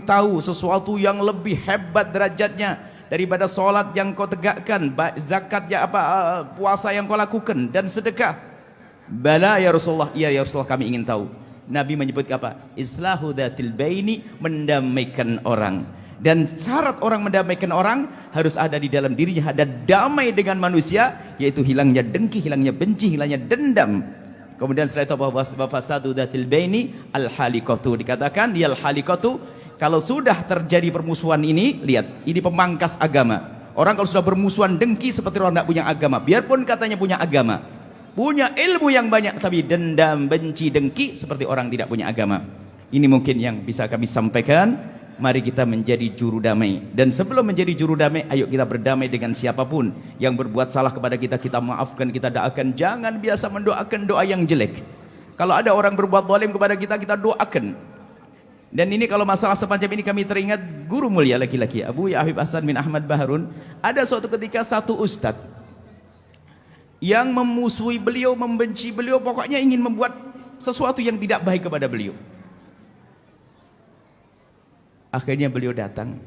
tahu sesuatu yang lebih hebat derajatnya daripada solat yang kau tegakkan, zakat ya puasa yang kau lakukan, dan sedekah. Bala ya Rasulullah, iya ya Rasulullah, kami ingin tahu. Nabi menyebut apa? Islahu dzatil baini, mendamaikan orang. Dan syarat orang mendamaikan orang harus ada di dalam dirinya, ada damai dengan manusia, yaitu hilangnya dengki, hilangnya benci, hilangnya dendam. Kemudian setelah itu bahwa fasadu dzatil baini al-halikatu, dikatakan ya al-halikatu, kalau sudah terjadi permusuhan ini, lihat, ini pemangkas agama. Orang kalau sudah bermusuhan dengki seperti orang tidak punya agama, biarpun katanya punya agama, punya ilmu yang banyak, tapi dendam, benci, dengki seperti orang tidak punya agama. Ini mungkin yang bisa kami sampaikan. Mari kita menjadi juru damai, dan sebelum menjadi juru damai, ayo kita berdamai dengan siapapun yang berbuat salah kepada kita, kita maafkan, kita doakan. Jangan biasa mendoakan doa yang jelek. Kalau ada orang berbuat zalim kepada kita, kita doakan. Dan ini kalau masalah semacam ini kami teringat guru mulia laki-laki Abu Habib Hasan bin Ahmad Baharun. Ada suatu ketika satu ustadz yang memusuhi beliau, membenci beliau, pokoknya ingin membuat sesuatu yang tidak baik kepada beliau. Akhirnya beliau datang.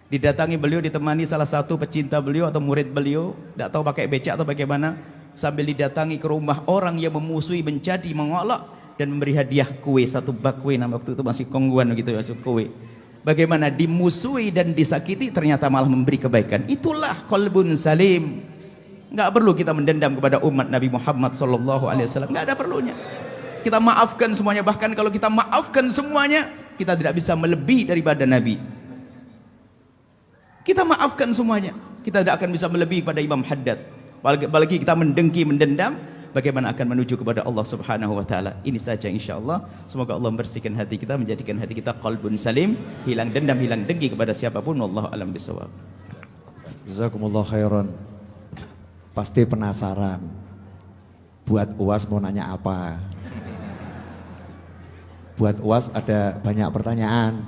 Didatangi beliau, ditemani salah satu pecinta beliau atau murid beliau, tidak tahu pakai becak atau bagaimana, sambil didatangi ke rumah orang yang memusuhi, mencaci, mengolok, dan memberi hadiah kue, satu bak kue, nama waktu itu masih kongguan gitu, masih kue. Bagaimana dimusuhi dan disakiti, ternyata malah memberi kebaikan. Itulah qalbun salim. Nggak perlu kita mendendam kepada umat Nabi Muhammad SAW, nggak ada perlunya. Kita maafkan semuanya. Bahkan kalau kita maafkan semuanya, kita tidak bisa melebihi daripada Nabi. Kita maafkan semuanya, kita tidak akan bisa melebihi pada Imam Haddad. Apalagi kita mendengki, mendendam, bagaimana akan menuju kepada Allah Subhanahu wa taala. Ini saja insyaallah. Semoga Allah membersihkan hati kita, menjadikan hati kita qalbun salim, hilang dendam, hilang dengki kepada siapapun. Wallahu a'lam bishawab. Jazakumullah khairan. Pasti penasaran. Buat UAS mau nanya apa? Buat UAS ada banyak pertanyaan.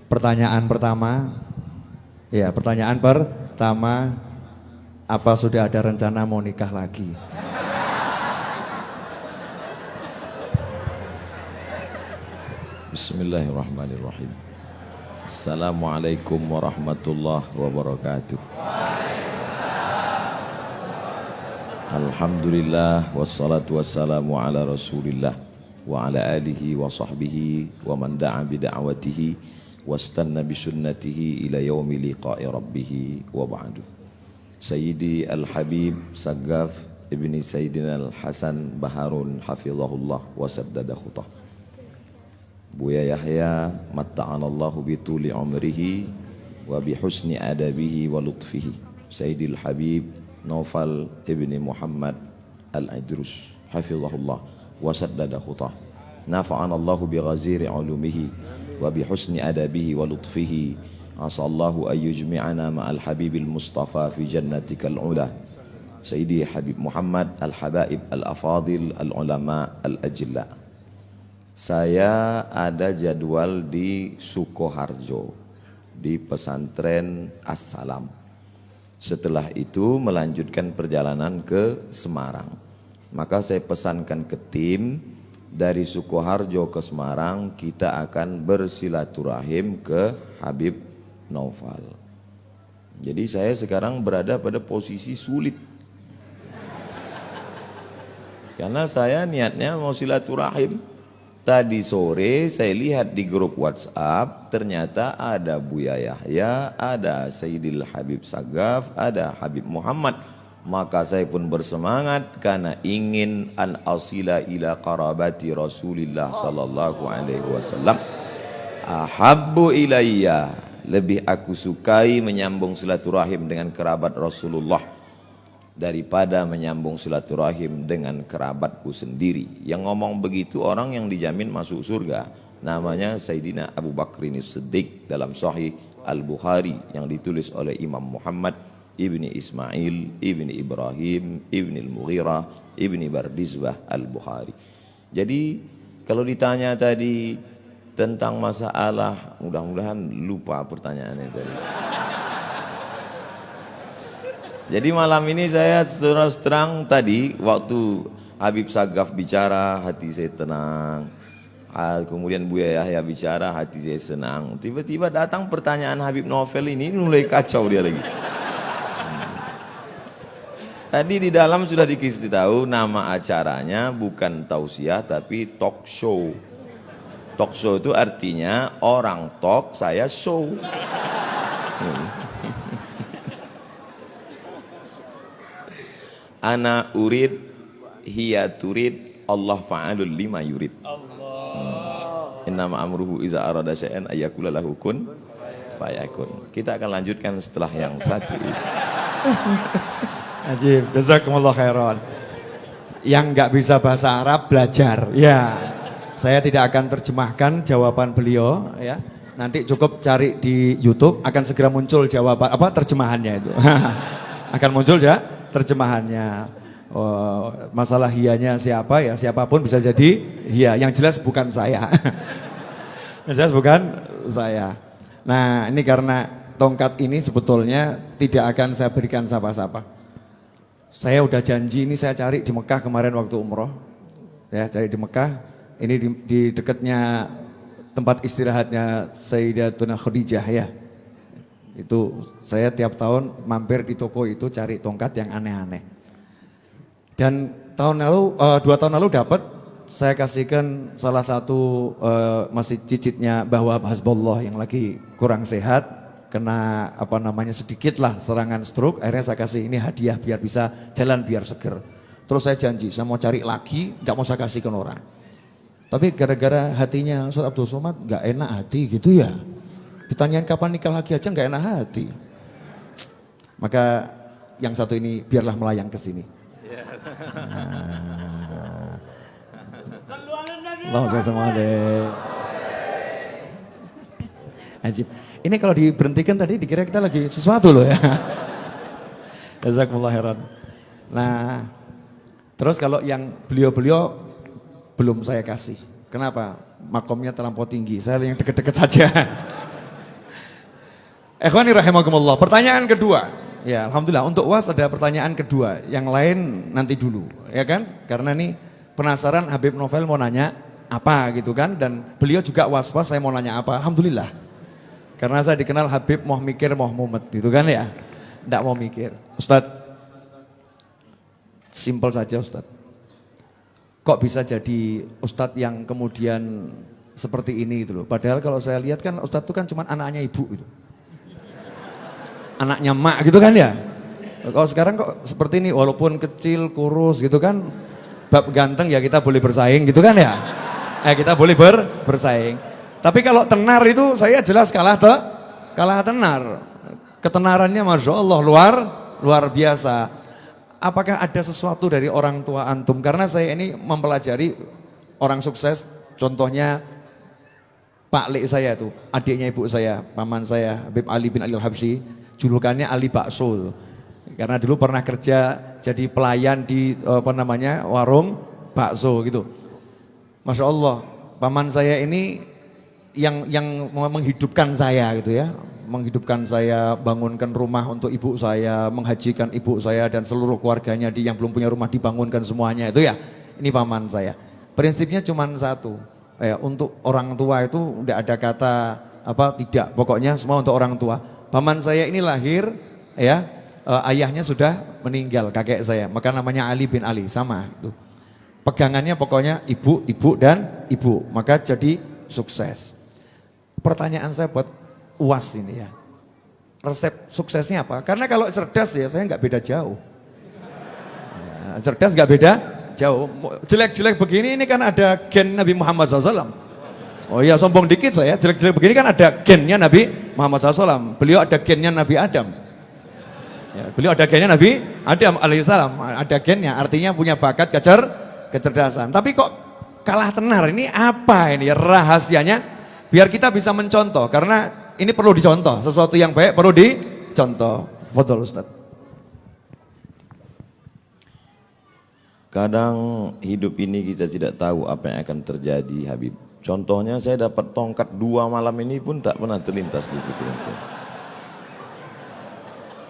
Pertanyaan pertama, apa sudah ada rencana mau nikah lagi? Bismillahirrahmanirrahim. Assalamualaikum warahmatullahi wabarakatuh. Alhamdulillah wassalatu wassalamu ala Rasulillah wa ala alihi wa sahbihi wa man da'a bi da'watihi wastanna bi sunnatihi ila yaumi liqa'i rabbih wa ba'du. Sayyidi Al-Habib Saggaf ibni Sayyidina Al-Hasan Baharun hafizahullah wa saddada khutah. Buya Yahya matta'anallahu bituli umrihi wa bihusni adabihi wa lutfihi. Sayyidil Habib Naufal ibni Muhammad Al-Idrus hafizahullah wa saddada khutah. Nafa'anallahu bi ghaziri ulumihi wa bihusni adabihi wa lutfihi. Asallahu ayyujmi'ana ma'al habibil mustafa fi jannatikal ula. Sayyidi Habib Muhammad Al-Habaib Al-Afadil Al-Ulama Al-Ajilla. Saya ada jadwal di Sukoharjo, di pesantren As-Salam. Setelah itu melanjutkan perjalanan ke Semarang. Maka saya pesankan ke tim dari Sukoharjo ke Semarang, kita akan bersilaturahim ke Habib Naufal. Jadi saya sekarang berada pada posisi sulit. Karena saya niatnya mau silaturahim. Tadi sore saya lihat di grup WhatsApp, ternyata ada Buya Yahya, ada Sayyidil Habib Saggaf, ada Habib Muhammad. Maka saya pun bersemangat karena ingin an asila ila qarabati Rasulillah sallallahu alaihi wasallam. Ahabbu ilayya, lebih aku sukai menyambung silaturahim dengan kerabat Rasulullah daripada menyambung silaturahim dengan kerabatku sendiri. Yang ngomong begitu orang yang dijamin masuk surga, namanya Sayyidina Abu Bakrin Siddiq dalam Sahih Al-Bukhari yang ditulis oleh Imam Muhammad ibni Ismail ibni Ibrahim ibni Al-Mughirah ibni Bardizbah Al-Bukhari. Jadi kalau ditanya tadi tentang masalah, mudah-mudahan lupa pertanyaannya tadi. Jadi malam ini saya terus terang, tadi waktu Habib Saggaf bicara, hati saya tenang. Kemudian Buya Yahya bicara, hati saya senang. Tiba-tiba datang pertanyaan Habib Novel ini mulai kacau dia lagi. Tadi di dalam sudah dikasih tahu nama acaranya bukan tausiah tapi talk show. Talk show itu artinya orang talk, saya show. Ana urid, hiya turid, Allah fa'alul lima yurid. Innama amruhu iza arada syai'an ayyakula lahu kun fayakun. Kita akan lanjutkan setelah yang satu ini. Ajib, jazakumullah khairan. Yang nggak bisa bahasa Arab belajar. Ya, saya tidak akan terjemahkan jawaban beliau. Ya, nanti cukup cari di YouTube, akan segera muncul jawaban terjemahannya itu. Akan muncul ya terjemahannya. Masalah hiyanya siapa ya, siapapun bisa jadi hiya. Yang jelas bukan saya. Yang jelas bukan saya. Nah, ini karena tongkat ini sebetulnya tidak akan saya berikan siapa-siapa. Saya udah janji ini saya cari di Mekah kemarin waktu umroh. Ya, cari di Mekah. Ini di dekatnya tempat istirahatnya Sayyidatuna Khadijah ya. Itu saya tiap tahun mampir di toko itu cari tongkat yang aneh-aneh. Dan tahun lalu, 2 tahun lalu dapat, saya kasihkan salah satu masih cicitnya bahwa Hasbullah yang lagi kurang sehat, kena sedikit lah serangan stroke, akhirnya saya kasih ini hadiah biar bisa jalan biar seger. Terus saya janji, saya mau cari lagi, gak mau saya kasihkan orang. Tapi gara-gara hatinya Ustaz Abdul Somad gak enak hati gitu ya. Ditanyain kapan nikah lagi aja gak enak hati. Maka yang satu ini biarlah melayang ke sini. Allahumma sholli Ajib. Ini kalau diberhentikan tadi dikira kita lagi sesuatu loh ya. Jazakumullah khairan. Nah, terus kalau yang beliau-beliau belum saya kasih. Kenapa? Makomnya terlampau tinggi. Saya yang deket-deket saja. Ikhwani rahimakumullah. Pertanyaan kedua. Ya, alhamdulillah untuk UAS ada pertanyaan kedua. Yang lain nanti dulu, ya kan? Karena nih penasaran Habib Novel mau nanya apa gitu kan, dan beliau juga was-was saya mau nanya apa. Alhamdulillah. Karena saya dikenal Habib mau mikir mau mumet gitu kan ya. Enggak mau mikir. Ustadz, simpel saja Ustadz. Kok bisa jadi Ustadz yang kemudian seperti ini gitu loh. Padahal kalau saya lihat kan Ustadz itu kan cuma anaknya ibu gitu. Anaknya mak gitu kan ya. Kalau sekarang kok seperti ini walaupun kecil, kurus gitu kan. Bab ganteng ya kita boleh bersaing gitu kan ya. Kita boleh bersaing. Tapi kalau tenar itu saya jelas kalah tenar. Ketenarannya Masya Allah luar biasa. Apakah ada sesuatu dari orang tua antum? Karena saya ini mempelajari orang sukses. Contohnya Pak Lek saya tuh, adiknya ibu saya, paman saya, Habib Ali bin Ali Al-Habsyi. Julukannya Ali Bakso. Karena dulu pernah kerja jadi pelayan di warung bakso gitu. Masya Allah, paman saya ini yang menghidupkan saya gitu ya. Menghidupkan saya, bangunkan rumah untuk ibu saya, menghajikan ibu saya dan seluruh keluarganya yang belum punya rumah dibangunkan semuanya itu ya. Ini paman saya. Prinsipnya cuma satu. Untuk orang tua itu tidak ada kata tidak. Pokoknya semua untuk orang tua. Paman saya ini lahir ya, ayahnya sudah meninggal, kakek saya, maka namanya Ali bin Ali, sama itu. Pegangannya pokoknya ibu, ibu dan ibu, maka jadi sukses. Pertanyaan saya buat UAS ini ya, resep suksesnya apa? Karena kalau cerdas ya saya nggak beda jauh. Ya, cerdas nggak beda jauh. Jelek-jelek begini ini kan ada gen Nabi Muhammad SAW. Oh iya, sombong dikit saya, jelek-jelek begini kan ada gennya Nabi Muhammad SAW. Beliau ada gennya Nabi Adam. Ya, beliau ada gennya Nabi Adam alaihissalam. Ada gennya, artinya punya bakat kecerdasan. Tapi kok kalah tenar, ini apa ini rahasianya? Biar kita bisa mencontoh, karena ini perlu dicontoh. Sesuatu yang baik perlu dicontoh. Fadhol Ustaz. Kadang hidup ini kita tidak tahu apa yang akan terjadi, Habib. Contohnya saya dapat tongkat 2 malam ini pun tak pernah terlintas di pikiran saya.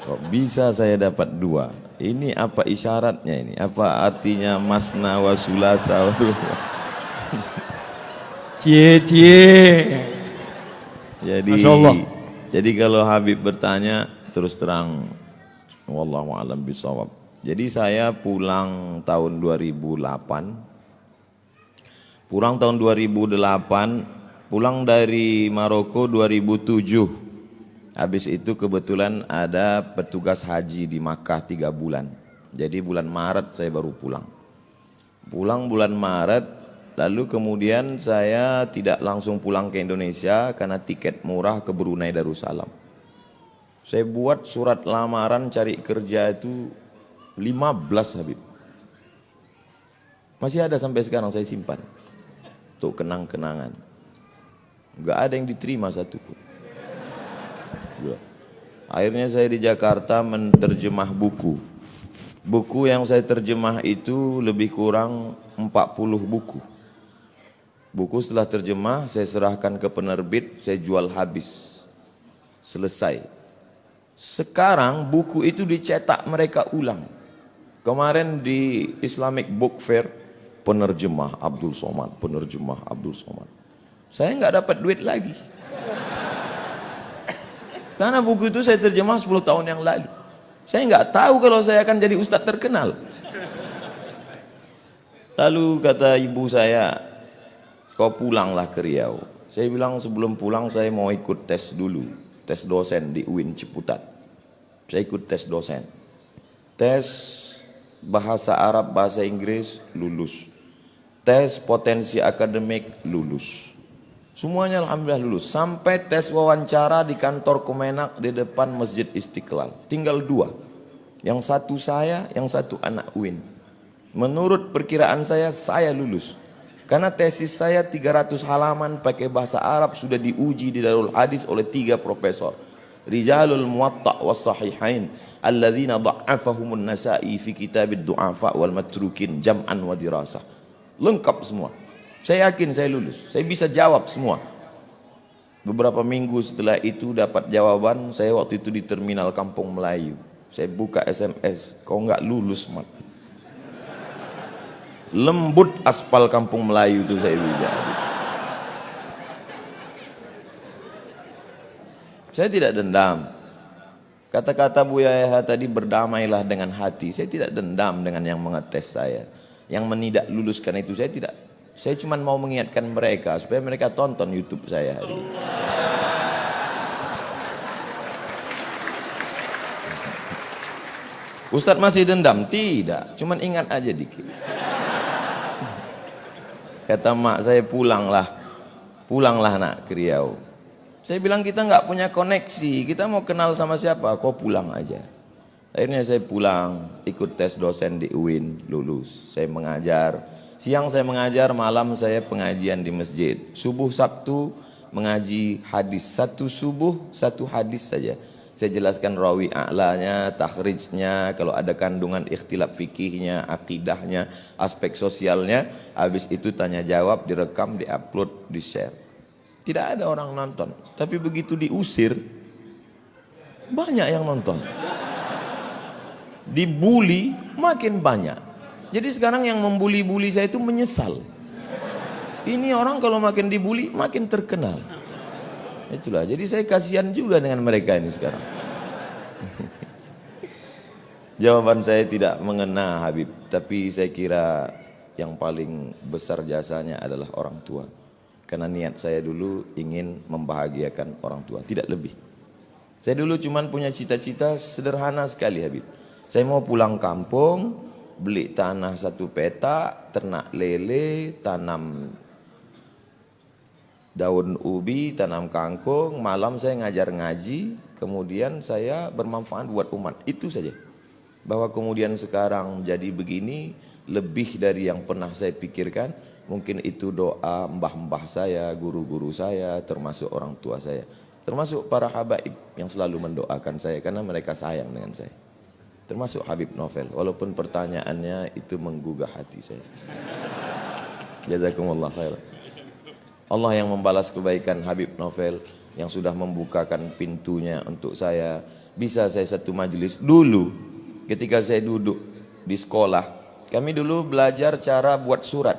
Kok bisa saya dapat 2? Ini apa isyaratnya ini? Apa artinya masna wa sulasa? Cie. Jadi, Masya Allah. jadi kalau Habib bertanya terus terang, wallahu a'lam bishawab. Jadi saya pulang tahun 2008. Pulang tahun 2008, pulang dari Maroko 2007. Habis itu kebetulan ada petugas haji di Makkah 3 bulan. Jadi bulan Maret saya baru pulang. Pulang bulan Maret, lalu kemudian saya tidak langsung pulang ke Indonesia karena tiket murah ke Brunei Darussalam. Saya buat surat lamaran cari kerja itu 15 Habib. Masih ada sampai sekarang saya simpan. Untuk kenang-kenangan. Enggak ada yang diterima satu pun. Akhirnya saya di Jakarta menerjemah buku. Buku yang saya terjemah itu lebih kurang 40 buku. Buku setelah terjemah saya serahkan ke penerbit, saya jual habis. Selesai. Sekarang buku itu dicetak mereka ulang. Kemarin di Islamic Book Fair, penerjemah Abdul Somad, penerjemah Abdul Somad. Saya nggak dapat duit lagi. Karena buku itu saya terjemah 10 tahun yang lalu. Saya nggak tahu kalau saya akan jadi ustadz terkenal. Lalu kata ibu saya, kau pulanglah ke Riau. Saya bilang sebelum pulang saya mau ikut tes dulu. Tes dosen di UIN Ciputat. Saya ikut tes dosen. Tes bahasa Arab, bahasa Inggris, lulus. Tes potensi akademik, lulus. Semuanya alhamdulillah lulus. Sampai tes wawancara di kantor Kemenak di depan Masjid Istiqlal. Tinggal 2. Yang satu saya, yang satu anak UIN. Menurut perkiraan saya lulus. Karena tesis saya 300 halaman pakai bahasa Arab sudah diuji di Darul Hadis oleh 3 profesor. Rijalul Muwatta' was Sahihain alladzina dha'afahumun Nasa'i fi kitabid du'afa wal matrukin jam'an wa dirasah. Lengkap semua. Saya yakin saya lulus. Saya bisa jawab semua. Beberapa minggu setelah itu dapat jawaban. Saya waktu itu di terminal Kampung Melayu. Saya buka SMS. Kau nggak lulus, Mat. Lembut aspal Kampung Melayu itu saya bilang. Saya tidak dendam. Kata-kata Buya Yahya tadi, berdamailah dengan hati. Saya tidak dendam dengan yang mengetes saya. Yang menidak luluskan itu saya tidak. Saya cuma mau mengingatkan mereka supaya mereka tonton YouTube saya hari ini. Ustadz masih dendam? Tidak, cuma ingat aja dikit. Kata mak saya, pulanglah nak ke Riau. Saya bilang kita nggak punya koneksi, kita mau kenal sama siapa? Kau pulang aja. Akhirnya saya pulang, ikut tes dosen di UIN, lulus. Saya mengajar. Siang saya mengajar, malam saya pengajian di masjid. Subuh Sabtu mengaji hadis. 1 subuh, 1 hadis saja. Saya jelaskan rawi a'lanya, takhrijnya, kalau ada kandungan ikhtilaf fikihnya, akidahnya, aspek sosialnya. Habis itu tanya jawab, direkam, diupload, di-share. Tidak ada orang nonton. Tapi begitu diusir, banyak yang nonton. Dibully, makin banyak. Jadi sekarang yang membuli-buli saya itu menyesal. Ini orang kalau makin dibuli makin terkenal. Itulah. Jadi saya kasihan juga dengan mereka ini sekarang. Jawaban saya tidak mengena Habib, tapi saya kira yang paling besar jasanya adalah orang tua. Karena niat saya dulu ingin membahagiakan orang tua, tidak lebih. Saya dulu cuman punya cita-cita sederhana sekali Habib. Saya mau pulang kampung, beli tanah 1 petak, ternak lele, tanam daun ubi, tanam kangkung, malam saya ngajar ngaji, kemudian saya bermanfaat buat umat. Itu saja. Bahwa kemudian sekarang jadi begini, lebih dari yang pernah saya pikirkan, mungkin itu doa mbah-mbah saya, guru-guru saya, termasuk orang tua saya, termasuk para habaib yang selalu mendoakan saya karena mereka sayang dengan saya. Termasuk Habib Novel, walaupun pertanyaannya itu menggugah hati saya. Jazakumullah khair. Allah yang membalas kebaikan Habib Novel yang sudah membukakan pintunya untuk saya. Bisa saya satu majelis dulu ketika saya duduk di sekolah. Kami dulu belajar cara buat surat.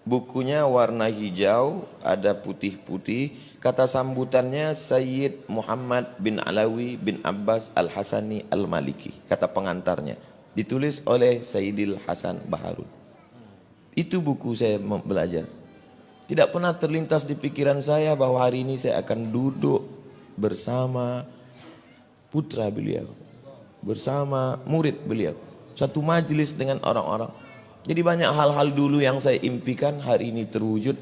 Bukunya warna hijau, ada putih-putih. Kata sambutannya Sayyid Muhammad bin Alawi bin Abbas Al-Hasani Al-Maliki. Kata pengantarnya. Ditulis oleh Sayyidil Hasan Baharun. Itu buku saya belajar. Tidak pernah terlintas di pikiran saya bahwa hari ini saya akan duduk bersama putra beliau. Bersama murid beliau. Satu majelis dengan orang-orang. Jadi banyak hal-hal dulu yang saya impikan hari ini terwujud.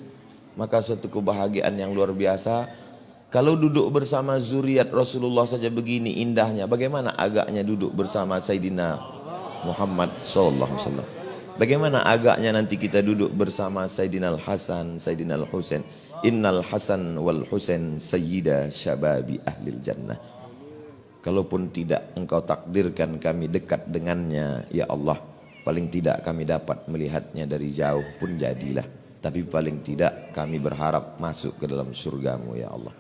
Maka suatu kebahagiaan yang luar biasa. Kalau duduk bersama zuriat Rasulullah saja begini indahnya, bagaimana agaknya duduk bersama Sayyidina Muhammad SAW. Bagaimana agaknya nanti kita duduk bersama Sayyidina Al-Hasan, Sayyidina Al-Husain. Innal Hasan wal Husain sayyida syababi ahlil jannah. Kalaupun tidak engkau takdirkan kami dekat dengannya, ya Allah, paling tidak kami dapat melihatnya dari jauh pun jadilah. Tapi paling tidak kami berharap masuk ke dalam surgamu, ya Allah.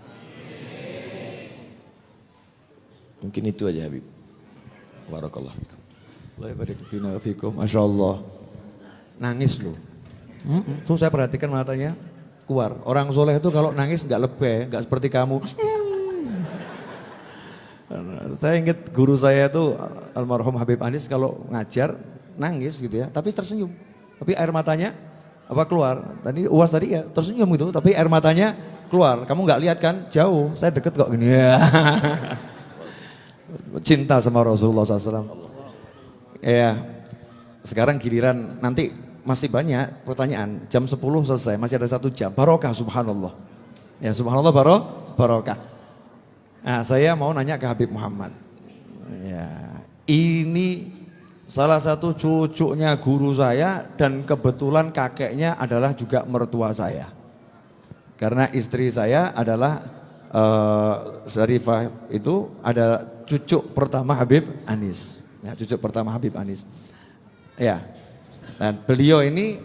Mungkin itu aja Habib. Barakallah fikum. Allah barik fina fikum. Masya Allah. Nangis loh. Tuh saya perhatikan matanya keluar. Orang soleh itu kalau nangis nggak lebay, nggak seperti kamu. Saya ingat guru saya itu almarhum Habib Anis kalau ngajar nangis gitu ya, tapi tersenyum. Tapi air matanya apa keluar? Tadi UAS tadi ya tersenyum gitu, tapi air matanya keluar. Kamu nggak lihat kan? Jauh. Saya deket kok gini ya. Cinta sama Rasulullah SAW. Ya. Sekarang giliran nanti masih banyak pertanyaan. Jam 10 selesai, masih ada 1 jam. Barokah subhanallah. Ya subhanallah barokah. Nah, saya mau nanya ke Habib Muhammad. Ya, ini salah satu cucunya guru saya dan kebetulan kakeknya adalah juga mertua saya. Karena istri saya adalah Syarifah itu ada cucu pertama Habib Anis. Ya, cucu pertama Habib Anis. Ya. Dan beliau ini